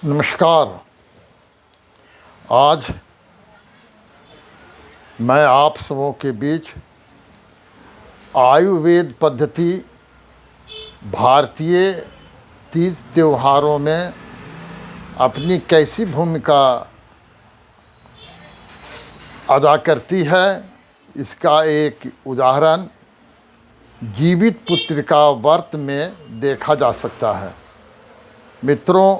नमस्कार। आज मैं आप सबों के बीच आयुर्वेद पद्धति भारतीय तीज त्योहारों में अपनी कैसी भूमिका अदा करती है, इसका एक उदाहरण जीवित पुत्रिका व्रत में देखा जा सकता है। मित्रों,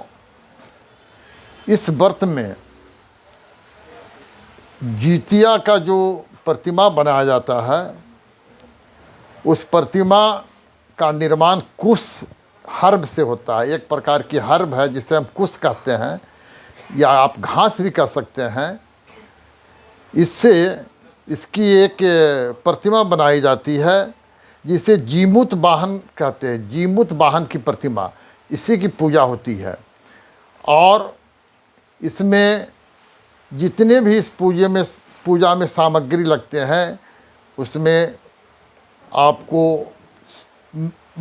इस व्रत में जितिया का जो प्रतिमा बनाया जाता है, उस प्रतिमा का निर्माण कुश हर्ब से होता है। एक प्रकार की हर्ब है जिसे हम कुश कहते हैं, या आप घास भी कह सकते हैं। इससे इसकी एक प्रतिमा बनाई जाती है जिसे जीमूत वाहन कहते हैं। जीमूत वाहन की प्रतिमा, इसी की पूजा होती है। और इसमें जितने भी इस पूजा में सामग्री लगते हैं, उसमें आपको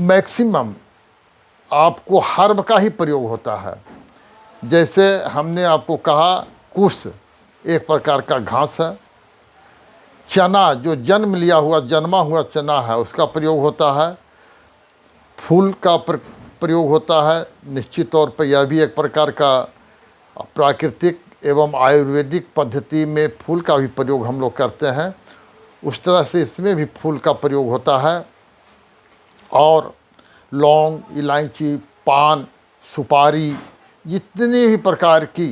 मैक्सिमम आपको हर्ब का ही प्रयोग होता है। जैसे हमने आपको कहा, कुश एक प्रकार का घास है। चना जो जन्मा हुआ चना है, उसका प्रयोग होता है। फूल का प्रयोग होता है। निश्चित तौर पर यह भी एक प्रकार का प्राकृतिक एवं आयुर्वेदिक पद्धति में फूल का भी प्रयोग हम लोग करते हैं। उस तरह से इसमें भी फूल का प्रयोग होता है। और लौंग, इलायची, पान, सुपारी, जितनी भी प्रकार की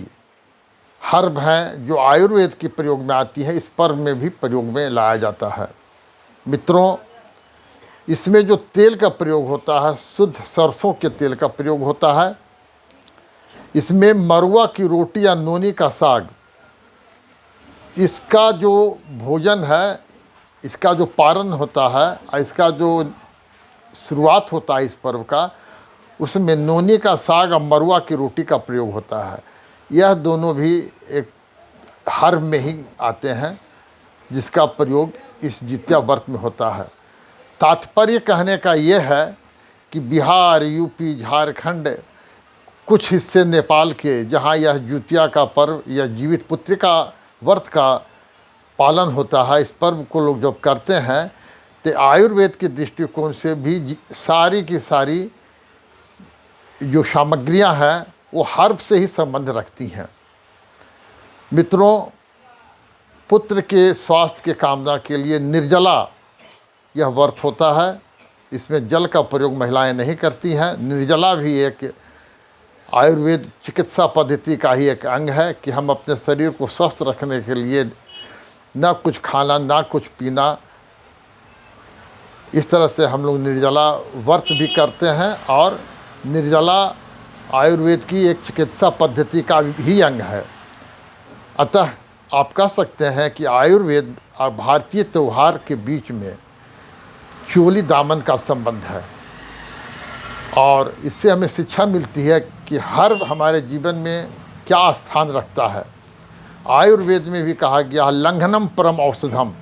हर्ब हैं जो आयुर्वेद के प्रयोग में आती है, इस पर्व में भी प्रयोग में लाया जाता है। मित्रों, इसमें जो तेल का प्रयोग होता है, शुद्ध सरसों के तेल का प्रयोग होता है। इसमें मरुआ की रोटी या नोनी का साग, इसका जो भोजन है, इसका जो पारण होता है, इसका जो शुरुआत होता है इस पर्व का, उसमें नोनी का साग और मरुआ की रोटी का प्रयोग होता है। यह दोनों भी एक हर्ब में ही आते हैं, जिसका प्रयोग इस जितिया व्रत में होता है। तात्पर्य कहने का यह है कि बिहार, यूपी, झारखंड, कुछ हिस्से नेपाल के, जहाँ यह जितिया का पर्व या जीवित पुत्रिका व्रत का पालन होता है, इस पर्व को लोग जब करते हैं तो आयुर्वेद के दृष्टिकोण से भी सारी की सारी जो सामग्रियां हैं वो हर्ब से ही संबंध रखती हैं। मित्रों, पुत्र के स्वास्थ्य के कामना के लिए निर्जला यह व्रत होता है। इसमें जल का प्रयोग महिलाएं नहीं करती हैं। निर्जला भी एक आयुर्वेद चिकित्सा पद्धति का ही एक अंग है कि हम अपने शरीर को स्वस्थ रखने के लिए ना कुछ खाना, ना कुछ पीना, इस तरह से हम लोग निर्जला व्रत भी करते हैं। और निर्जला आयुर्वेद की एक चिकित्सा पद्धति का भी अंग है। अतः आप कह सकते हैं कि आयुर्वेद और भारतीय त्यौहार के बीच में चोली दामन का संबंध है। और इससे हमें शिक्षा मिलती है कि हर्ब हमारे जीवन में क्या स्थान रखता है। आयुर्वेद में भी कहा गया, लंघनम परम औषधम।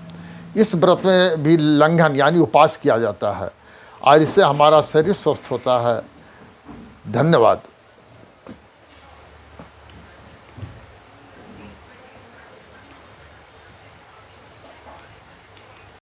इस व्रत में भी लंघन यानी उपास किया जाता है, और इससे हमारा शरीर स्वस्थ होता है। धन्यवाद।